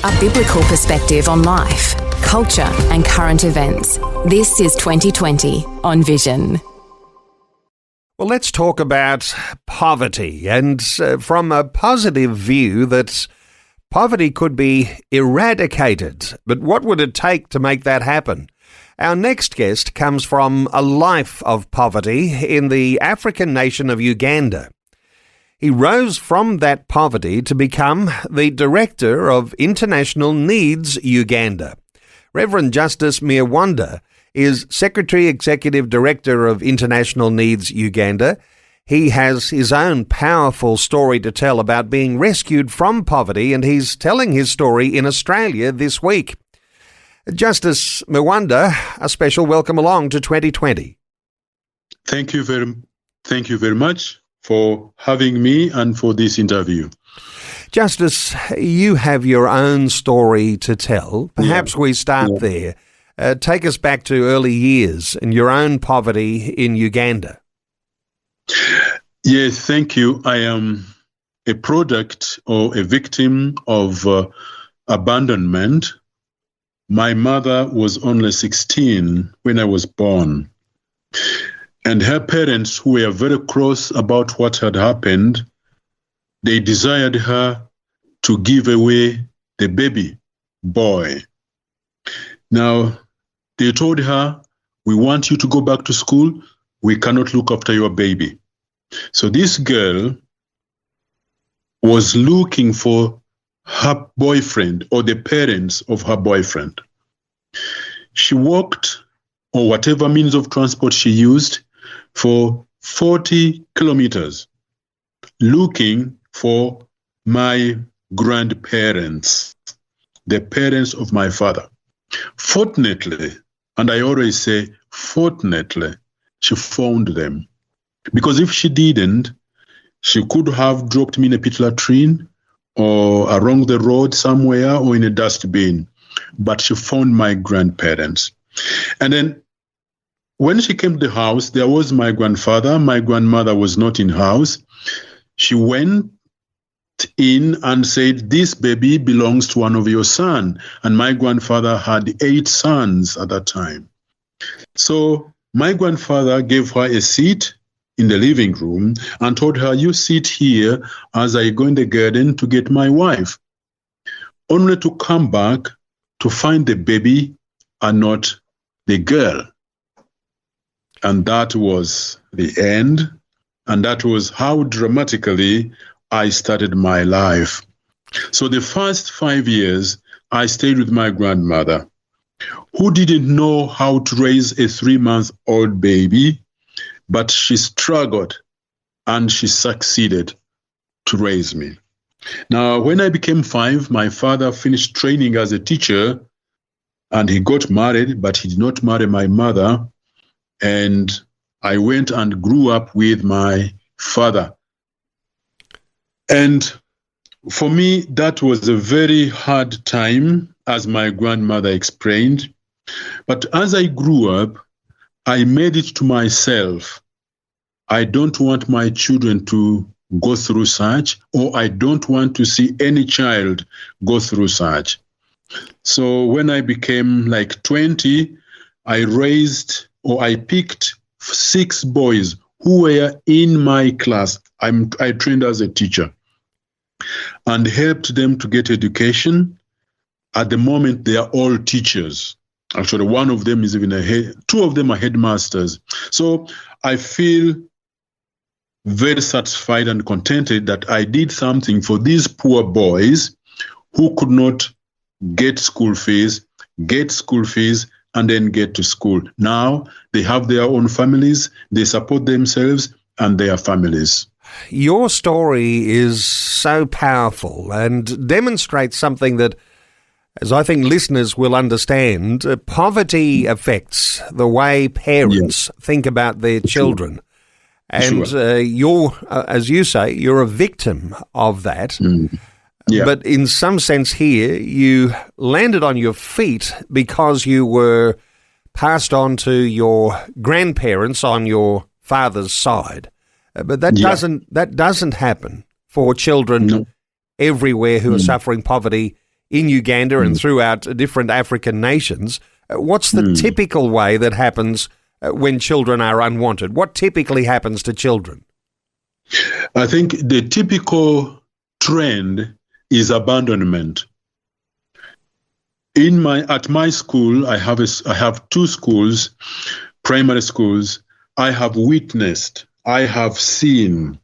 A biblical perspective on life, culture and current events. This is 2020 on Vision. Well, let's talk about poverty, and from a positive view that poverty could be eradicated. But what would it take to make that happen? Our next guest comes from a life of poverty in the African nation of Uganda. He rose from that poverty to become the Director of International Needs Uganda. Reverend Justus Mirwanda is Secretary Executive Director of International Needs Uganda. He has his own powerful story to tell about being rescued from poverty, and he's telling his story in Australia this week. Justus Mirwanda, a special welcome along to 2020. Thank you very much for having me and for this interview. Justus, you have your own story to tell. Perhaps we start there. Take us back to early years and your own poverty in Uganda. Yes, thank you. I am a product or a victim of abandonment. My mother was only 16 when I was born. And her parents, who were very cross about what had happened, they desired her to give away the baby boy. Now, they told her, "We want you to go back to school. We cannot look after your baby." So this girl was looking for her boyfriend or the parents of her boyfriend. She walked, or whatever means of transport she used, for 40 kilometers looking for my grandparents, the parents of my father. Fortunately, and I always say fortunately, she found them. Because if she didn't, she could have dropped me in a pit latrine or along the road somewhere or in a dustbin. But she found my grandparents. And then when she came to the house, there was my grandfather. My grandmother was not in house. She went in and said, "This baby belongs to one of your sons." And my grandfather had 8 sons at that time. So my grandfather gave her a seat in the living room and told her, "You sit here as I go in the garden to get my wife," only to come back to find the baby and not the girl. And that was the end. And that was how dramatically I started my life. So the first 5 years, I stayed with my grandmother, who didn't know how to raise a 3-month-old baby, but she struggled and she succeeded to raise me. Now, when I became 5, my father finished training as a teacher and he got married, but he did not marry my mother. And I went and grew up with my father. And for me, that was a very hard time, as my grandmother explained. But as I grew up, I made it to myself. I don't want my children to go through such, or I don't want to see any child go through such. So when I became like 20, I picked 6 boys who were in my class. I trained as a teacher and helped them to get education. At the moment, they are all teachers. Actually, one of them is even 2 of them are headmasters. So I feel very satisfied and contented that I did something for these poor boys who could not get school fees, and then get to school. Now they have their own families, they support themselves and their families. Your story is so powerful and demonstrates something that, as I think listeners will understand, poverty affects the way parents think about their children. And you're, as you say, you're a victim of that. Yeah. But in some sense here, you landed on your feet because you were passed on to your grandparents on your father's side. But that doesn't happen for children everywhere who are suffering poverty in Uganda and throughout different African nations. What's the typical way that happens when children are unwanted? What typically happens to children? I think the typical trend is abandonment. At my school, I have two schools, primary schools. I have witnessed, I have seen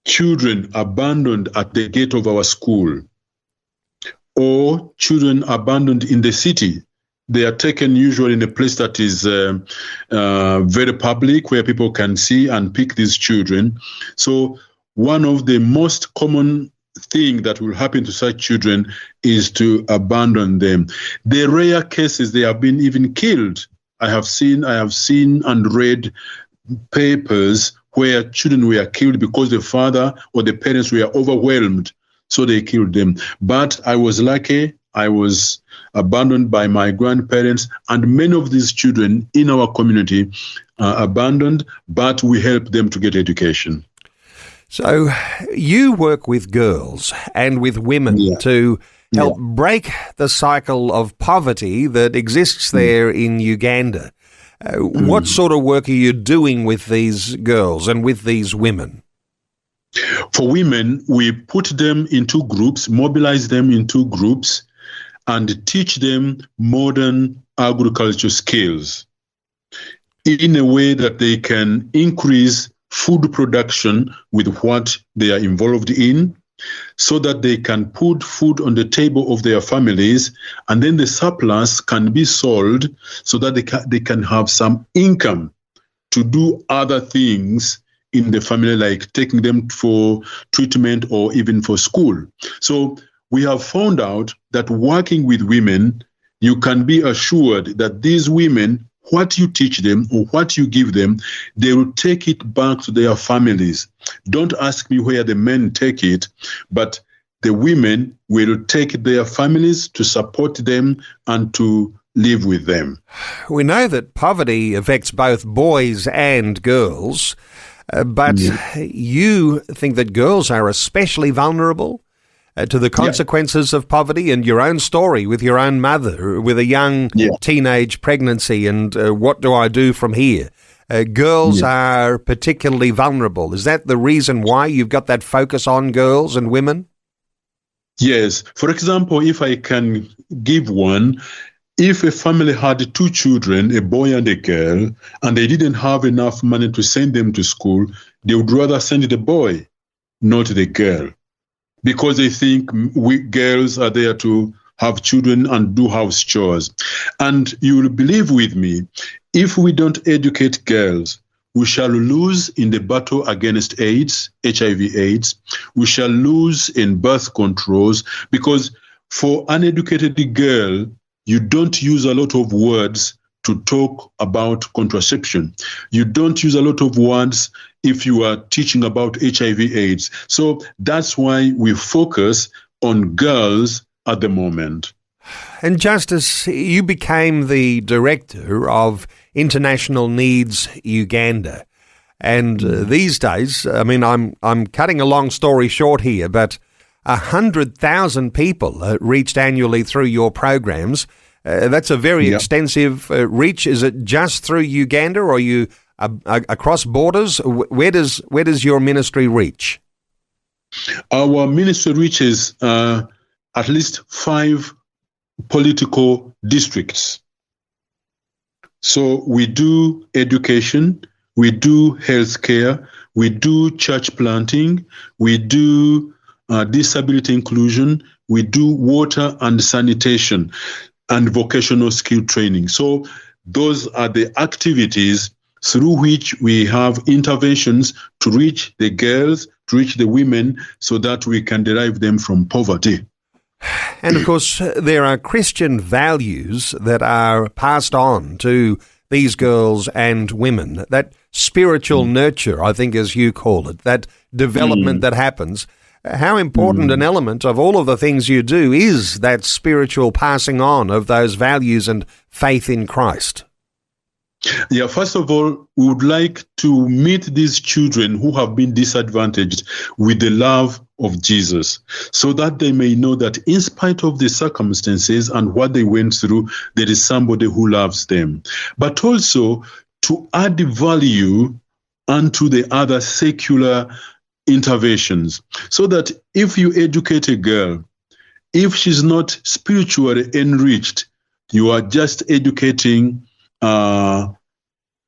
children abandoned at the gate of our school, or children abandoned in the city. They are taken usually in a place that is very public, where people can see and pick these children. So one of the most common thing that will happen to such children is to abandon them. The rare cases, they have been even killed. I have seen and read papers where children were killed because the father or the parents were overwhelmed, so they killed them. But I was lucky. I was abandoned by my grandparents, and many of these children in our community are abandoned, but we help them to get education. So you work with girls and with women to help break the cycle of poverty that exists there in Uganda. What sort of work are you doing with these girls and with these women? For women, we put them into groups, mobilize them into groups, and teach them modern agriculture skills in a way that they can increase food production with what they are involved in, so that they can put food on the table of their families, and then the surplus can be sold so that they can have some income to do other things in the family, like taking them for treatment or even for school. So we have found out that working with women, you can be assured that these women, what you teach them or what you give them, they will take it back to their families. Don't ask me where the men take it, but the women will take their families to support them and to live with them. We know that poverty affects both boys and girls, but you think that girls are especially vulnerable to the consequences of poverty, and your own story with your own mother, with a young teenage pregnancy, and what do I do from here? Girls are particularly vulnerable. Is that the reason why you've got that focus on girls and women? Yes. For example, if I can give one, if a family had two children, a boy and a girl, and they didn't have enough money to send them to school, they would rather send the boy, not the girl, because they think we girls are there to have children and do house chores. And you will believe with me, if we don't educate girls, we shall lose in the battle against AIDS, HIV/AIDS. We shall lose in birth controls, because for an uneducated girl, you don't use a lot of words to talk about contraception. You don't use a lot of words if you are teaching about HIV/AIDS. So that's why we focus on girls at the moment. And Justus, you became the director of International Needs Uganda. And these days, I mean, I'm cutting a long story short here, but 100,000 people reached annually through your programs. That's a very extensive reach. Is it just through Uganda, or are you across borders? Where does your ministry reach? Our ministry reaches at least 5 political districts. So we do education, we do healthcare, we do church planting, we do disability inclusion, we do water and sanitation, and vocational skill training. So those are the activities through which we have interventions to reach the girls, to reach the women, so that we can derive them from poverty. And of course, there are Christian values that are passed on to these girls and women, that spiritual nurture, I think, as you call it, that development that happens. How important an element of all of the things you do is that spiritual passing on of those values and faith in Christ? Yeah, first of all, we would like to meet these children who have been disadvantaged with the love of Jesus, so that they may know that in spite of the circumstances and what they went through, there is somebody who loves them. But also to add value unto the other secular interventions, so that if you educate a girl, if she's not spiritually enriched, you are just educating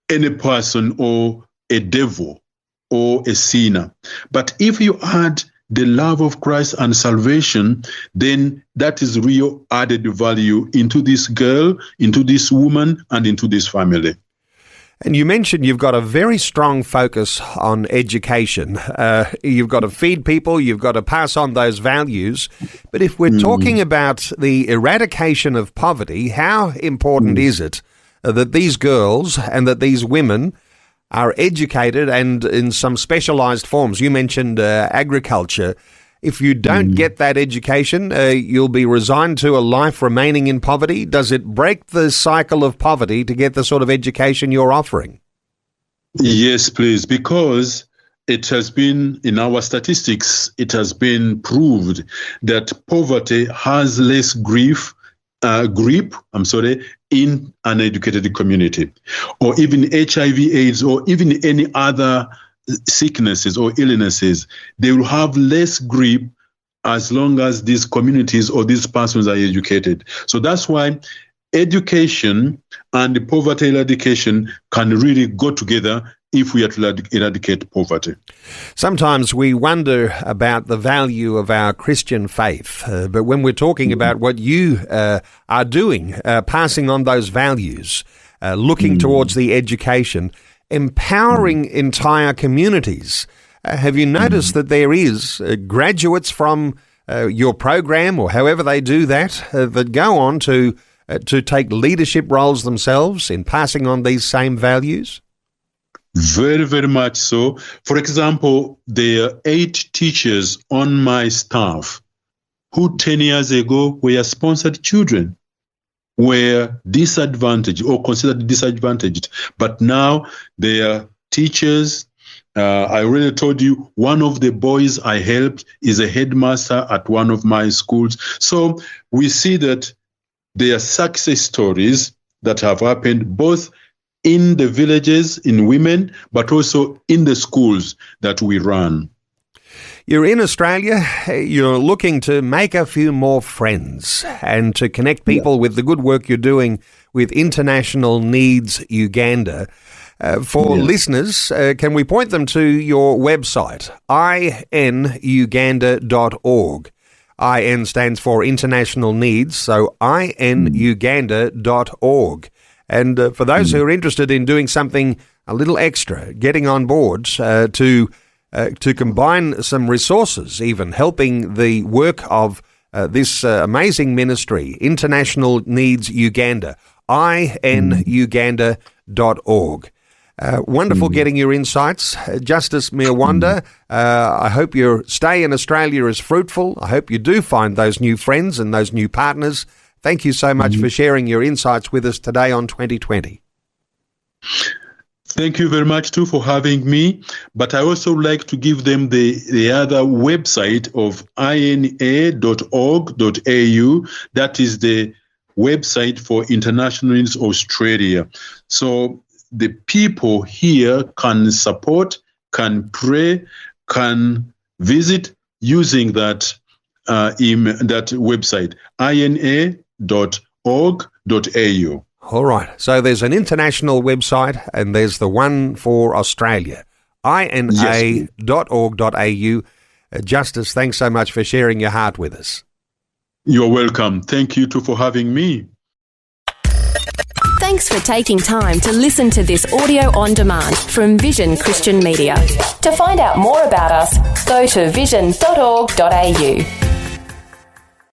any person or a devil or a sinner. But if you add the love of Christ and salvation, then that is real added value into this girl, into this woman, and into this family. And you mentioned you've got a very strong focus on education. You've got to feed people, you've got to pass on those values. But if we're talking about the eradication of poverty, how important is it that these girls and that these women are educated and in some specialised forms? You mentioned agriculture. If you don't get that education, you'll be resigned to a life remaining in poverty. Does it break the cycle of poverty to get the sort of education you're offering? Yes, please, because it has been, in our statistics, it has been proved that poverty has less grip in an educated community, or even HIV/AIDS, or even any other sicknesses or illnesses. They will have less grip as long as these communities or these persons are educated. So that's why education and poverty eradication can really go together if we are to eradicate poverty. Sometimes we wonder about the value of our Christian faith, but when we're talking about what you are doing, passing on those values, looking towards the education, empowering entire communities, have you noticed that there is graduates from your program, or however they do that, that go on to take leadership roles themselves in passing on these same values? Very, very much so. For example, there are 8 teachers on my staff who 10 years ago were sponsored children, were disadvantaged or considered disadvantaged, but now they are teachers. I already told you, one of the boys I helped is a headmaster at one of my schools. So we see that there are success stories that have happened both in the villages, in women, but also in the schools that we run. You're in Australia, you're looking to make a few more friends and to connect people with the good work you're doing with International Needs Uganda. For listeners, can we point them to your website, inuganda.org. IN stands for International Needs, so inuganda.org. And for those who are interested in doing something a little extra, getting on board to combine some resources, even helping the work of this amazing ministry, International Needs Uganda, inuganda.org. Wonderful getting your insights. Justus Mirwanda, I hope your stay in Australia is fruitful. I hope you do find those new friends and those new partners. Thank you so much for sharing your insights with us today on 2020. Thank you very much, too, for having me. But I also like to give them the other website of ina.org.au. That is the website for International Needs Australia. So the people here can support, can pray, can visit using that that website, ina.org.au. All right. So there's an international website and there's the one for Australia, ina.org.au. Justus, thanks so much for sharing your heart with us. You're welcome. Thank you too for having me. Thanks for taking time to listen to this audio on demand from Vision Christian Media. To find out more about us, go to vision.org.au.